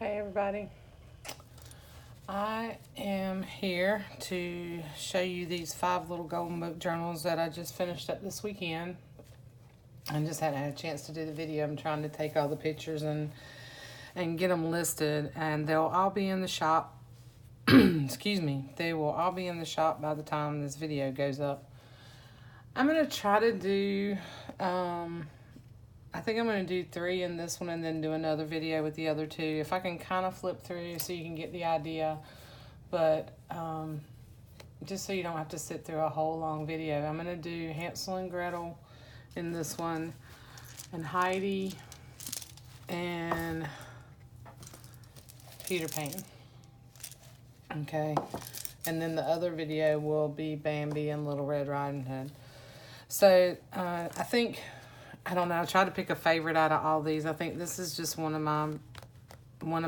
Hey everybody, I am here to show you these 5 little golden book journals that I just finished up this weekend. I just hadn't had a chance to do the video. I'm trying to take all the pictures and get them listed, and they'll all be in the shop. Excuse me, they will all be in the shop by the time this video goes up. I'm going to try to do I think I'm going to do 3 in this one and then do another video with the other 2. If I can kind of flip through so you can get the idea. But just so you don't have to sit through a whole long video. I'm going to do Hansel and Gretel in this one. And Heidi and Peter Pan. Okay. And then the other video will be Bambi and Little Red Riding Hood. So I think... I don't know. I tried to pick a favorite out of all these. I think this is just one of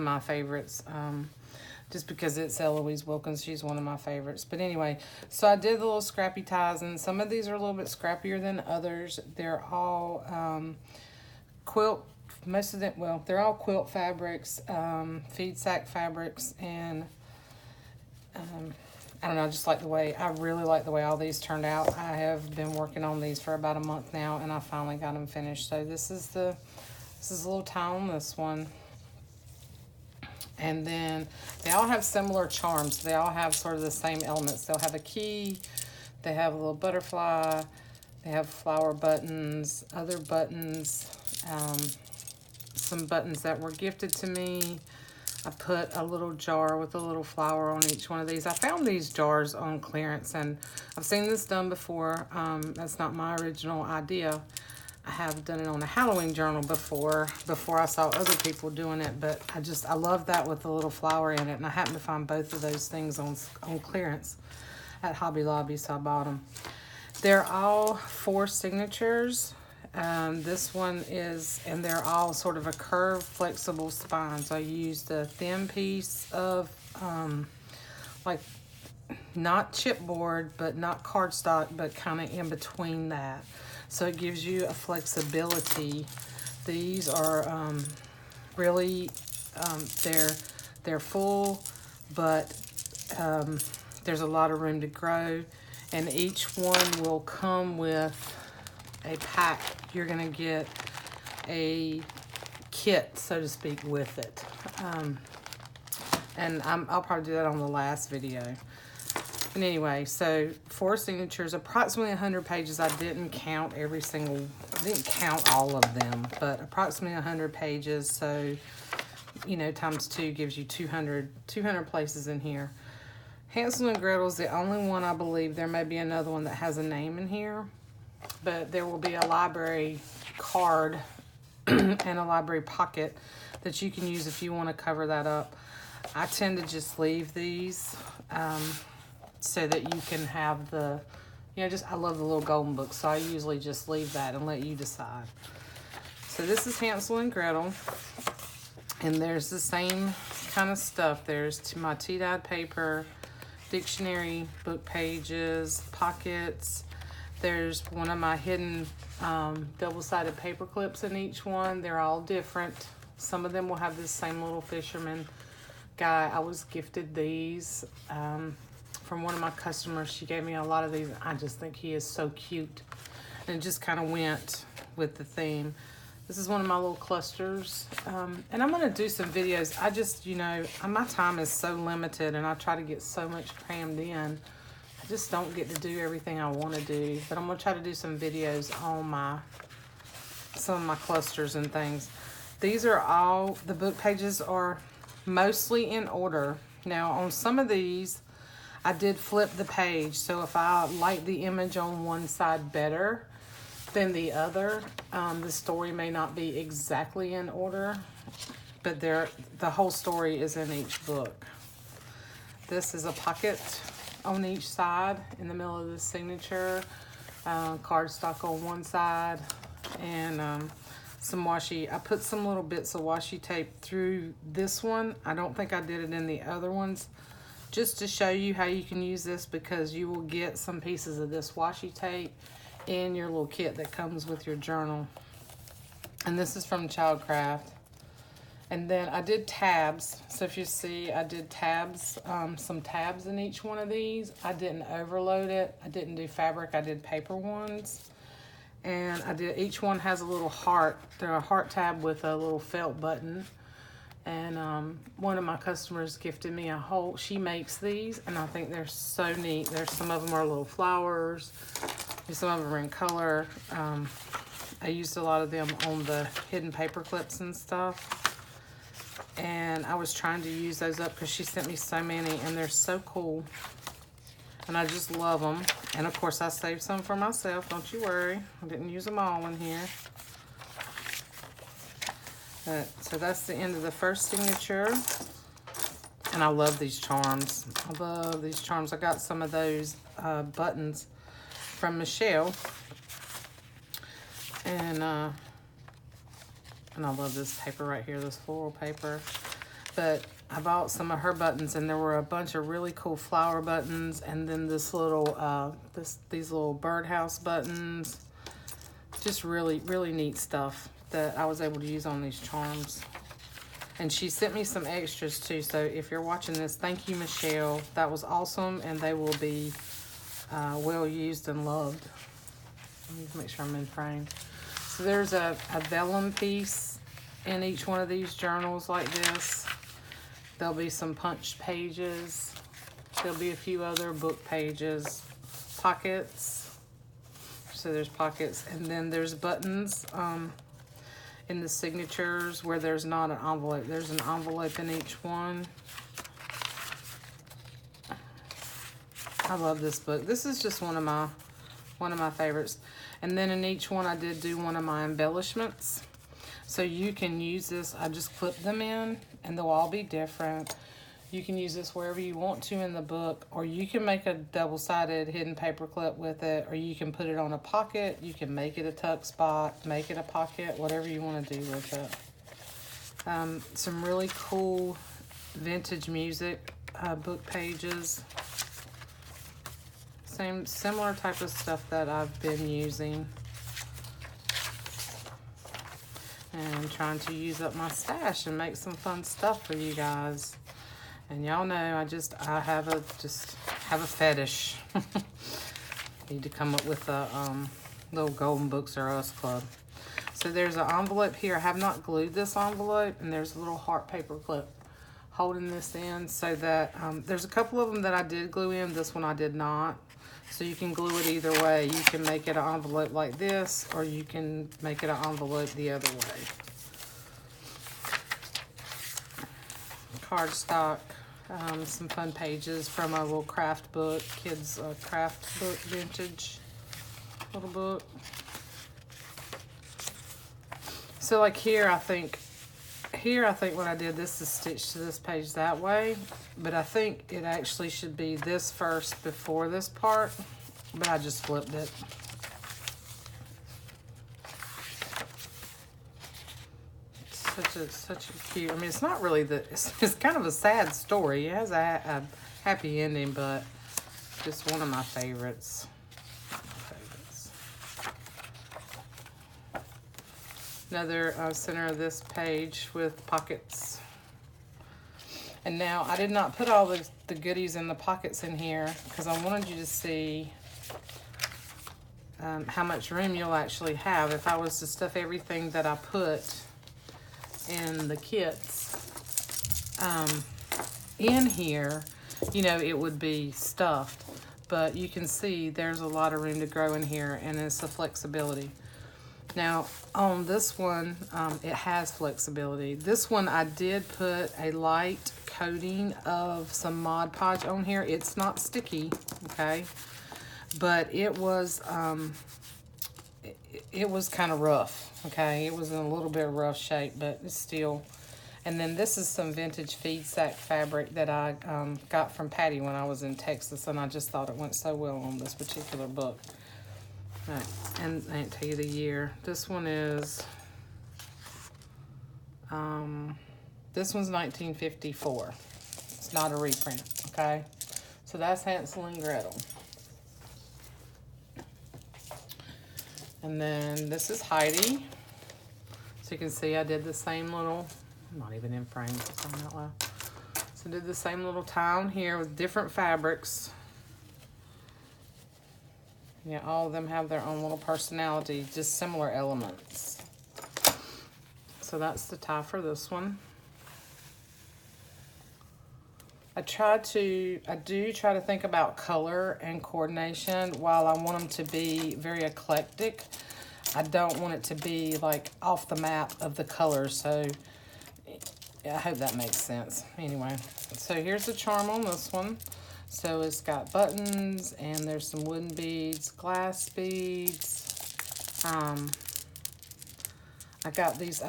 my favorites. Just because it's Eloise Wilkins, she's one of my favorites. But anyway, so I did the little scrappy ties, and some of these are a little bit scrappier than others. They're all quilt. Most of them, well, they're all quilt fabrics, feed sack fabrics, and I don't know, I just like the way, I really like the way all these turned out. I have been working on these for about a month now, and I finally got them finished. So this is a little tie on this one. And then they all have similar charms. They all have sort of the same elements. They'll have a key, they have a little butterfly, they have flower buttons, other buttons, some buttons that were gifted to me. I put a little jar with a little flower on each one of these. I found these jars on clearance, and I've seen this done before. That's not my original idea. I have done it on a Halloween journal before I saw other people doing it, but I love that with the little flower in it, and I happened to find both of those things on clearance at Hobby Lobby, so I bought them. They're all 4 signatures. This one is, and they're all sort of a curved, flexible spine. So I used a thin piece of, like, not chipboard, but not cardstock, but kind of in between that. So it gives you a flexibility. These are really, they're full, but there's a lot of room to grow. And each one will come with a pack. You're gonna get a kit, so to speak, with it. And I'll probably do that on the last video. But anyway, so 4 signatures, approximately 100 pages. I didn't count all of them, but approximately 100 pages. So, you know, times 2 gives you 200 places in here. Hansel and Gretel is the only one, I believe. There may be another one that has a name in here. But there will be a library card and a library pocket that you can use if you want to cover that up. I tend to just leave these so that you can have the, you know, I love the little golden book, so I usually just leave that and let you decide. So this is Hansel and Gretel, and there's the same kind of stuff. There's my tea-dyed paper, dictionary, book pages, pockets. There's one of my hidden double-sided paper clips in each one. They're all different. Some of them will have this same little fisherman guy. I was gifted these from one of my customers. She gave me a lot of these. I just think he is so cute. And it just kind of went with the theme. This is one of my little clusters. And I'm going to do some videos. I just, you know, my time is so limited, and I try to get so much crammed in. I just don't get to do everything I want to do, but I'm going to try to do some videos on some of my clusters and things. These are all, the book pages are mostly in order. Now, on some of these, I did flip the page, so if I like the image on one side better than the other, the story may not be exactly in order, but the whole story is in each book. This is a pocket on each side in the middle of the signature, cardstock on one side, and some washi. I put some little bits of washi tape through this one. I don't think I did it in the other ones, just to show you how you can use this, because you will get some pieces of this washi tape in your little kit that comes with your journal. And this is from Childcraft. And then I did tabs. So if you see, I did tabs, some tabs in each one of these. I didn't overload it. I didn't do fabric. I did paper ones. And I did, each one has a little heart. They're a heart tab with a little felt button. And one of my customers gifted me a whole, she makes these, and I think they're so neat. There's some of them are little flowers. Some of them are in color. I used a lot of them on the hidden paper clips and stuff. And I was trying to use those up because she sent me so many, and they're so cool. And I just love them. And of course I saved some for myself, don't you worry. I didn't use them all in here. So that's the end of the first signature. And I love these charms. I love these charms. I got some of those buttons from Michele. And I love this paper right here, this floral paper. But I bought some of her buttons, and there were a bunch of really cool flower buttons, and then this little, these little birdhouse buttons. Just really, really neat stuff that I was able to use on these charms. And she sent me some extras too, so if you're watching this, thank you, Michele. That was awesome, and they will be well used and loved. Let me make sure I'm in frame. So there's a vellum piece in each one of these journals like this. There'll be some punched pages. There'll be a few other book pages. Pockets. So there's pockets. And then there's buttons in the signatures where there's not an envelope. There's an envelope in each one. I love this book. This is just one of my favorites. And then in each one I did do one of my embellishments. So you can use this. I just clip them in, and they'll all be different. You can use this wherever you want to in the book, or you can make a double-sided hidden paper clip with it, or you can put it on a pocket. You can make it a tuck spot, make it a pocket, whatever you want to do with it. Some really cool vintage music book pages. Similar type of stuff that I've been using. And trying to use up my stash and make some fun stuff for you guys. And y'all know I have a fetish. Need to come up with a little Golden Books or Us Club. So there's an envelope here. I have not glued this envelope, and there's a little heart paper clip holding this in, so that there's a couple of them that I did glue in. This one I did not. So you can glue it either way. You can make it an envelope like this, or you can make it an envelope the other way. Cardstock, some fun pages from a little craft book, kids craft book, vintage little book. So like here, I think what I did, this is stitched to this page that way, but I think it actually should be this first before this part, but I just flipped it. Such a cute, I mean, it's not really it's kind of a sad story. It has a happy ending, but just one of my favorites. Another center of this page with pockets. And now I did not put all the goodies in the pockets in here because I wanted you to see how much room you'll actually have. If I was to stuff everything that I put in the kits in here, you know, it would be stuffed. But you can see there's a lot of room to grow in here, and it's the flexibility. Now, on this one, it has flexibility. This one, I did put a light coating of some Mod Podge on here. It's not sticky, okay? But it was kind of rough, okay? It was in a little bit of rough shape, but it's still. And then this is some vintage feed sack fabric that I got from Patty when I was in Texas, and I just thought it went so well on this particular book. Right. And I didn't tell you the year. This one is, this one's 1954. It's not a reprint, okay? So that's Hansel and Gretel. And then this is Heidi. So you can see I did the same little I'm not even in frame, so I'm not loud. So did the same little tie on here with different fabrics. Yeah, all of them have their own little personality, just similar elements. So that's the tie for this one. I do try to think about color and coordination. While I want them to be very eclectic, I don't want it to be like off the map of the colors. So I hope that makes sense. Anyway, so here's the charm on this one. So it's got buttons and there's some wooden beads, glass beads. I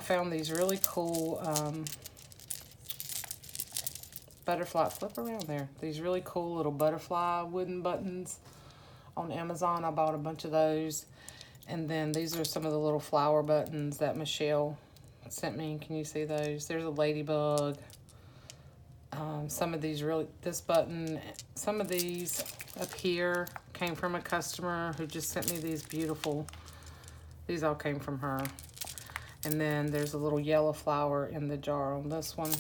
found these really cool butterfly, flip around there. These really cool little butterfly wooden buttons on Amazon. I bought a bunch of those. And then these are some of the little flower buttons that Michele sent me. Can you see those? There's a ladybug. Some of these this button, some of these up here came from a customer who just sent me these beautiful, these all came from her. And then there's a little yellow flower in the jar on this one.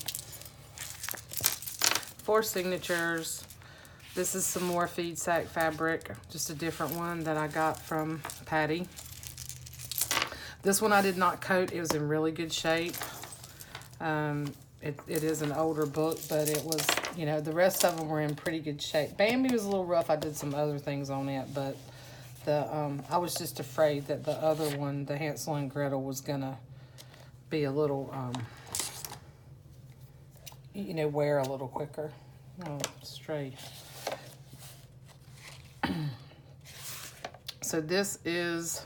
4 signatures. This is some more feed sack fabric, just a different one that I got from Patty. This one I did not coat. It was in really good shape. It is an older book, but it was, you know, the rest of them were in pretty good shape. Bambi was a little rough. I did some other things on it, but I was just afraid that the other one, the Hansel and Gretel, was gonna be a little, you know, wear a little quicker. Oh, straight. So this is,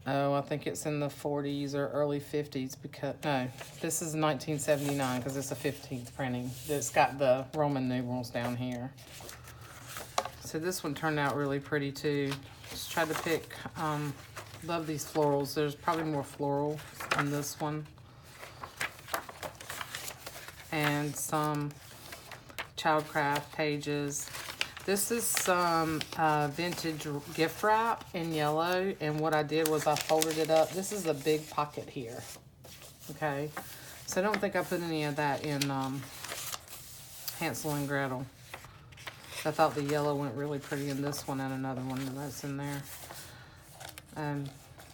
I think it's in the 40s or early 50s because, no, this is 1979 because it's a 15th printing. It's got the Roman numerals down here. So this one turned out really pretty too. Just tried to pick, love these florals. There's probably more floral on this one. And some Childcraft pages. This is some vintage gift wrap in yellow, and what I did was I folded it up. This is a big pocket here, okay? So I don't think I put any of that in Hansel and Gretel. I thought the yellow went really pretty in this one and another one that's in there.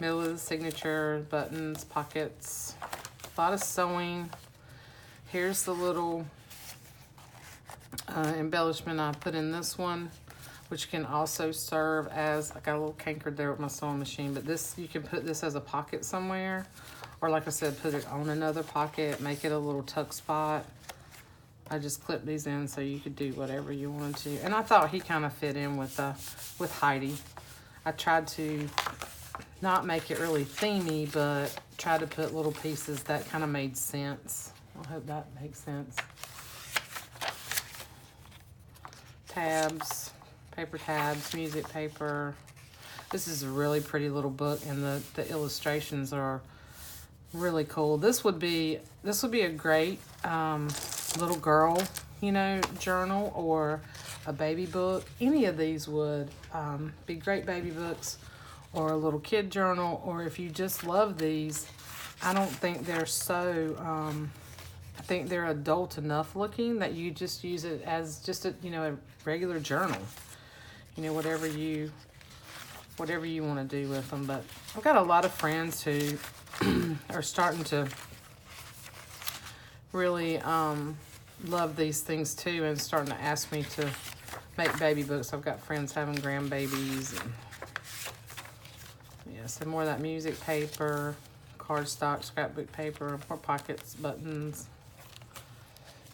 Middle of the signature, buttons, pockets, a lot of sewing. Here's the little embellishment I put in this one, which can also serve as, I got a little cankered there with my sewing machine, but this, you can put this as a pocket somewhere, or like I said, put it on another pocket, make it a little tuck spot. I just clipped these in so you could do whatever you wanted to. And I thought he kind of fit in with Heidi. I tried to not make it really themey, but try to put little pieces that kind of made sense. I hope that makes sense. Tabs, paper tabs, music paper. This is a really pretty little book, and the illustrations are really cool. This would be a great little girl, you know, journal, or a baby book. Any of these would be great baby books, or a little kid journal, or if you just love these, I don't think they're so, I think they're adult enough looking that you just use it as just a, you know, a regular journal. You know, whatever you want to do with them. But I've got a lot of friends who are starting to really love these things too, and starting to ask me to make baby books. I've got friends having grandbabies, and yeah, so more of that music paper, cardstock, scrapbook paper, more pockets, buttons.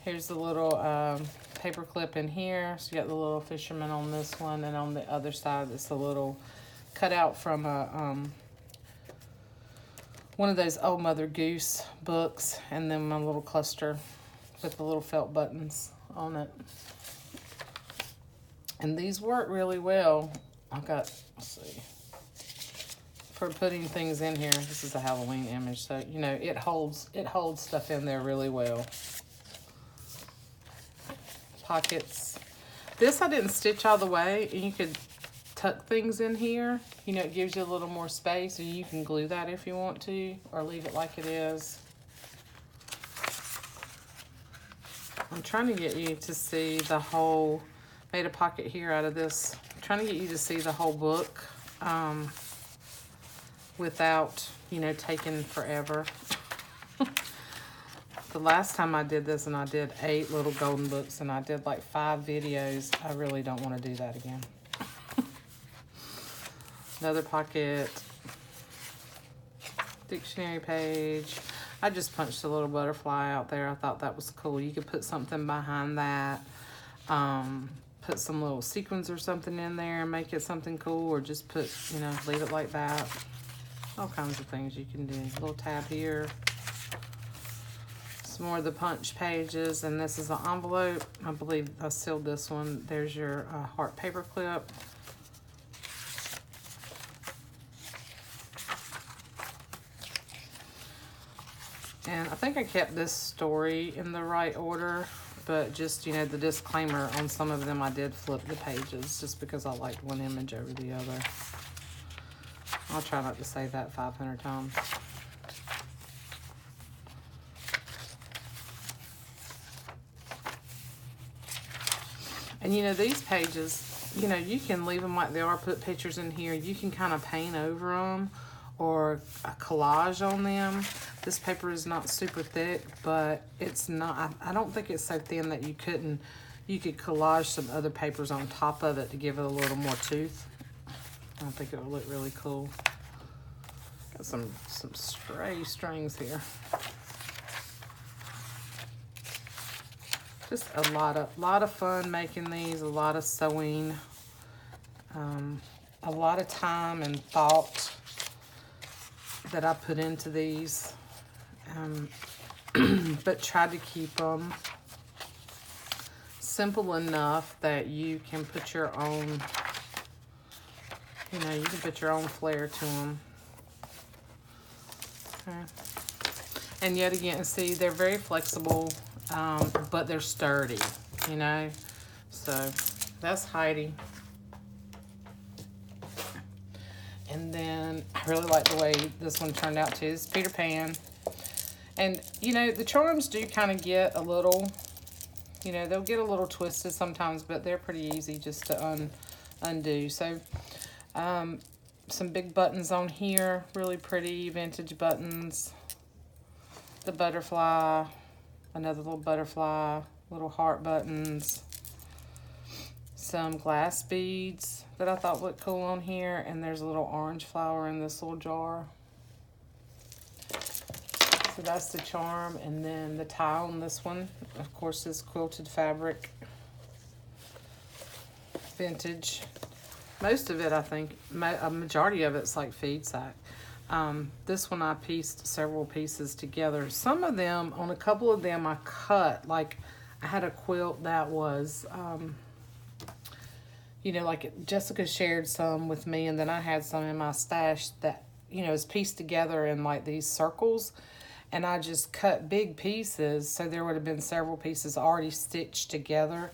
Here's the little paper clip in here. So you got the little fisherman on this one, and on the other side it's a little cutout from a one of those Old Mother Goose books, and then my little cluster with the little felt buttons on it. And these work really well. I've got, let's see, for putting things in here. This is a Halloween image, so you know it holds stuff in there really well. Pockets. This I didn't stitch all the way, and you could tuck things in here. You know, it gives you a little more space, and you can glue that if you want to, or leave it like it is. I'm trying to get you to see the whole, made a pocket here out of this. I'm trying to get you to see the whole book without, you know, taking forever. The last time I did this, and I did 8 little golden books, and I did like 5 videos, I really don't want to do that again. Another pocket. Dictionary page. I just punched a little butterfly out there. I thought that was cool. You could put something behind that. Put some little sequins or something in there and make it something cool, or just put, you know, leave it like that. All kinds of things you can do. A little tab here. Some more of the punch pages, and this is an envelope. I believe I sealed this one. There's your heart paper clip. And I think I kept this story in the right order, but just, you know, the disclaimer on some of them, I did flip the pages just because I liked one image over the other. I'll try not to say that 500 times. And, you know, these pages, you know, you can leave them like they are, put pictures in here. You can kind of paint over them or a collage on them. This paper is not super thick, but it's not, I don't think it's so thin that you could collage some other papers on top of it to give it a little more tooth. I think it would look really cool. Got some stray strings here. Just a lot of fun making these, a lot of sewing, a lot of time and thought that I put into these, but tried to keep them simple enough that you can put your own, you know, you can put your own flair to them. Okay. And yet again, see, they're very flexible, but they're sturdy, you know. So that's Heidi. And then I really like the way this one turned out too. It's Peter Pan. And, you know, the charms do kind of get a little, you know, they'll get a little twisted sometimes, but they're pretty easy just to undo. So, some big buttons on here, really pretty vintage buttons. The butterfly, another little butterfly, little heart buttons. Some glass beads that I thought looked cool on here, and there's a little orange flower in this little jar. So that's the charm, and then the tie on this one, of course, is quilted fabric, vintage. Most of it, I think, a majority of it's like feed sack. This one I pieced several pieces together. Some of them, on a couple of them, I cut, like I had a quilt that was, you know, like Jessica shared some with me, and then I had some in my stash that, you know, is pieced together in like these circles, and I just cut big pieces, so there would have been several pieces already stitched together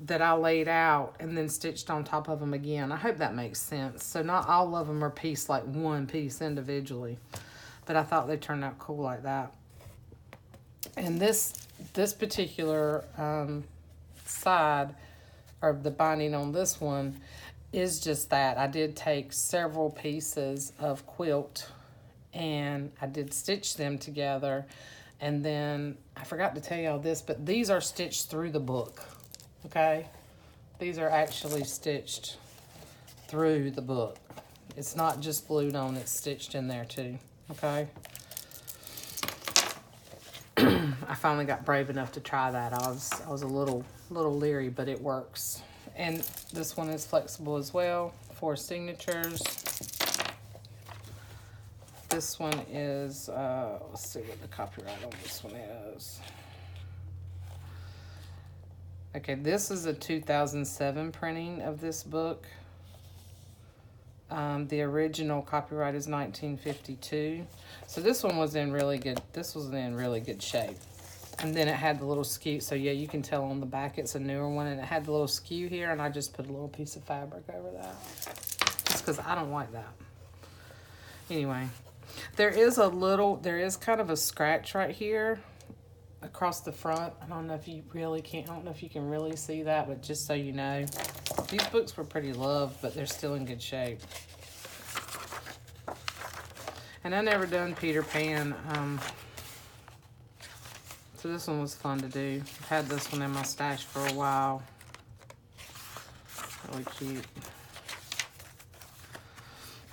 that I laid out and then stitched on top of them again. I hope that makes sense. So not all of them are pieced like one piece individually, but I thought they turned out cool like that. And this particular side, or the binding on this one, is just that. I did take several pieces of quilt and I did stitch them together, and then I forgot to tell y'all this, but these are stitched through the book. Okay, these are actually stitched through the book. It's not just glued on, it's stitched in there too. Okay. I finally got brave enough to try that. I was a little leery, but it works. And this one is flexible as well for signatures. This one is, let's see what the copyright on this one is. Okay, this is a 2007 printing of this book. The original copyright is 1952. So this one was in really good, shape. And then it had the little skew, so yeah, you can tell on the back it's a newer one, and it had the little skew here, and I just put a little piece of fabric over that. Just because I don't like that. Anyway, there is kind of a scratch right here across the front. I don't know if you really can, I don't know if you can really see that, but just so you know, these books were pretty loved, but they're still in good shape. And I never done Peter Pan, so this one was fun to do. I've had this one in my stash for a while. Really cute.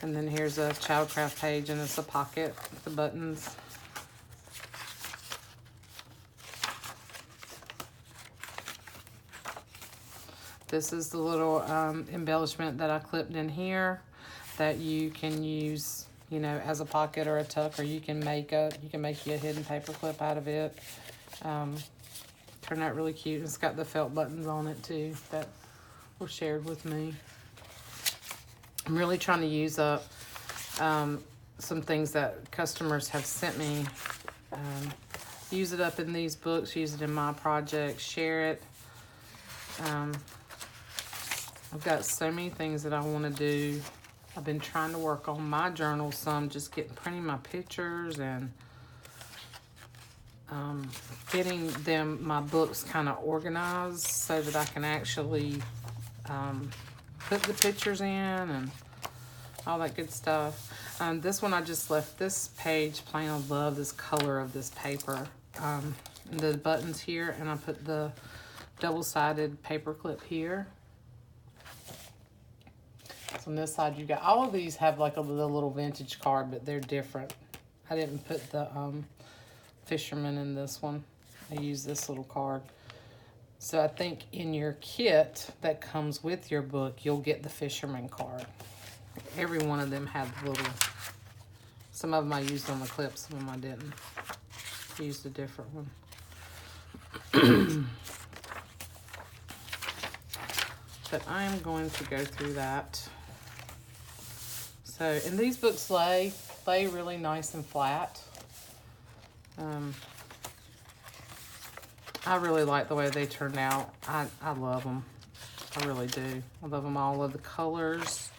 And then here's a Childcraft page, and it's a pocket with the buttons. This is the little embellishment that I clipped in here that you can use, you know, as a pocket or a tuck, or you can make you a hidden paper clip out of it. Turned out really cute. It's got the felt buttons on it too that were shared with me. I'm really trying to use up some things that customers have sent me. Use it up in these books, use it in my projects, share it. I've got so many things that I want to do. I've been trying to work on my journal some, just printing my pictures and getting my books kind of organized so that I can actually put the pictures in and all that good stuff. This one I just left this page plain. I love this color of this paper. The buttons here, and I put the double-sided paper clip here. So on this side, you got all of these have like the little vintage card, but they're different. I didn't put the fisherman in this one. I used this little card. So I think in your kit that comes with your book, you'll get the fisherman card. Every one of them had the little, some of them I used on the clip, some of them I didn't. I used a different one. But I'm going to go through that. So, and these books lay really nice and flat. I really like the way they turned out. I love them. I really do. I love them all. I love the colors.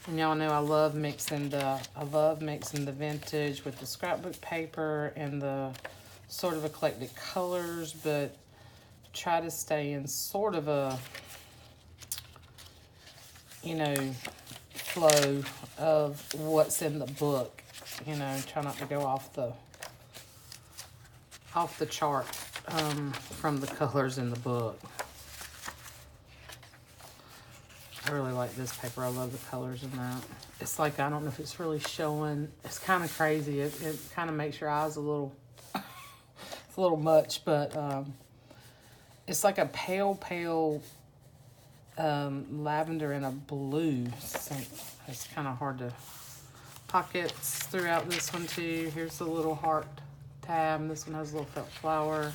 And y'all know I love mixing the vintage with the scrapbook paper and the sort of eclectic colors, but try to stay in sort of a, you know, flow of what's in the book. You know, try not to go off the chart from the colors in the book. I really like this paper. I love the colors in that. It's like, I don't know if it's really showing. It's kind of crazy. It kind of makes your eyes a little, it's a little much, but it's like a pale lavender and a blue. So it's kind of hard to, pockets throughout this one too. Here's the little heart tab. This one has a little felt flower.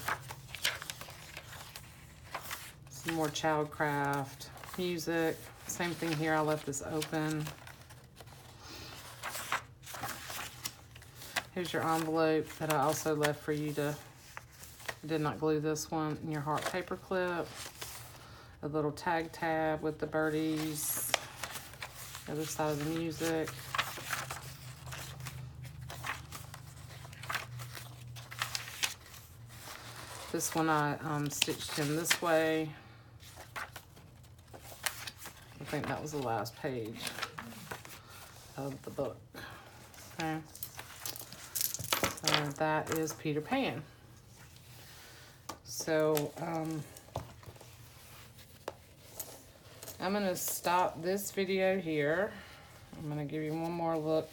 Some more Childcraft music. Same thing here. I left this open. Here's your envelope that I also left for you to, I did not glue this one, in your heart paper clip. A little tag tab with the birdies. The other side of the music. This one I stitched in this way. I think that was the last page of the book. Okay. So that is Peter Pan. So I'm going to stop this video here. I'm going to give you one more look.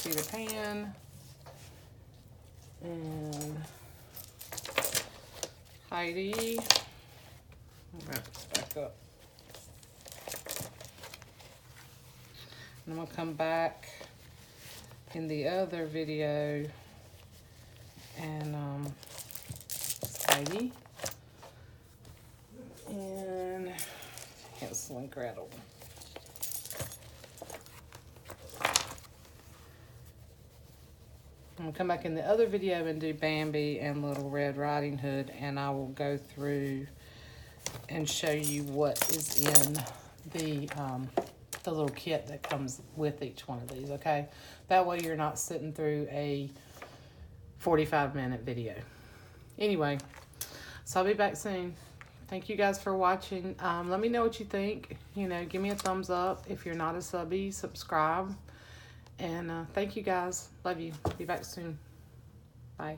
Peter Pan. And Heidi. I'll wrap this back up. And I'm going to come back in the other video and Heidi and Hansel and Gretel. I'm going to come back in the other video and do Bambi and Little Red Riding Hood, and I will go through and show you what is in the little kit that comes with each one of these, okay? That way you're not sitting through a 45-minute video. Anyway, so I'll be back soon. Thank you guys for watching. Let me know what you think. You know, give me a thumbs up. If you're not a subby, subscribe. And thank you guys. Love you. Be back soon. Bye.